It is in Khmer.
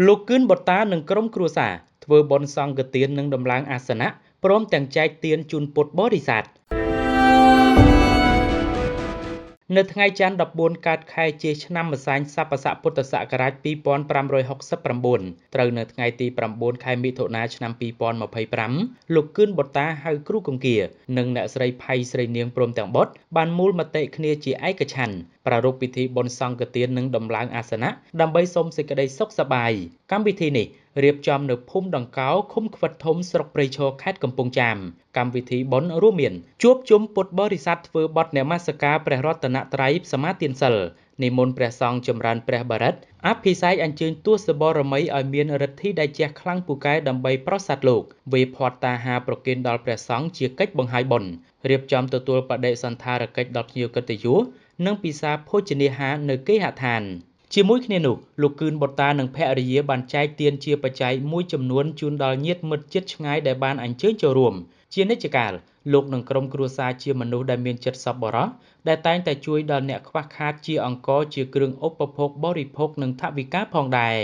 លោកគឿនបតានិងក្រុមគ្រួសារធ្វើបុណ្យសង្ឃទាននិងដំឡើងអាសនៈព្រមទាំងចែកទានជូនពុទ្ធបរិស័ទនៅថ្ងៃច័ន្ទ14កើតខែជាឆ្នាំម្សាញ់ស័ព្ទស័កពុទ្ធសករាជ2569ត្រូវនៅថ្ងៃទី9ខែមិថុនាឆ្នាំ2025លោកគឿនបតាហៅគ្រូគង្គានិងអ្នកស្រីផៃស្រីនាងព្រមទាំងបុត្របានមូលមតិគ្នាជាឯកច្ឆន្ទប្រារព្ធពិធីបុណ្យសង្ឃទាននិងដំឡើងអាសនៈដើម្បីសូមសេចក្តីសុខសប្បាយកម្មវិធីនេះរៀបចំនៅភូមិដង្កោឃុំខ្វិតធំស្រុកព្រៃឈរខេត្តកំពង់ចាមកម្មវិធីបុណ្យរួមមានជួបជុំពុទ្ធបរិស័ទធ្វើបទនមស្ការព្រះរតនត្រ័យសមាទានសិលនិមន្តព្រះសង្ឃចម្រើនព្រះបរិត្តអភិសេកអញ្ជើញទសបរមីឲ្យមានឫទ្ធិដែលជះខ្លាំងពូកែដើម្បីប្រោសសត្វលោកវេផាត់តាហាប្រគិនដល់ព្រះសង្ឃជាកិច្ចបង្ហាយបុណ្យរៀបចំទទួលបដិសណ្ឋារកិច្ចដល់ភ្ញៀវកិត្តិយសនិងពិសាភោជនាហារនៅគេហដ្ឋានជាមួយគ្នានោះលោកគឿនបតានិងភរិយាបានចែកទានជាបច្ច័យមួយចំនួនជូនដល់ញាតិមិត្តជិតឆ្ងាយដែលបានអញ្ជើញចូលរួមជានិច្ចកាលលោកនិងក្រុមគ្រួសារជាមនុស្សដែលមានចិត្តសប្បុរសដែលតែងតែជួយដល់អ្នកខ្វះខាតជាអង្ករជាគ្រឿងឧបភោគបរិភោគនិងថវិកាផងដែរ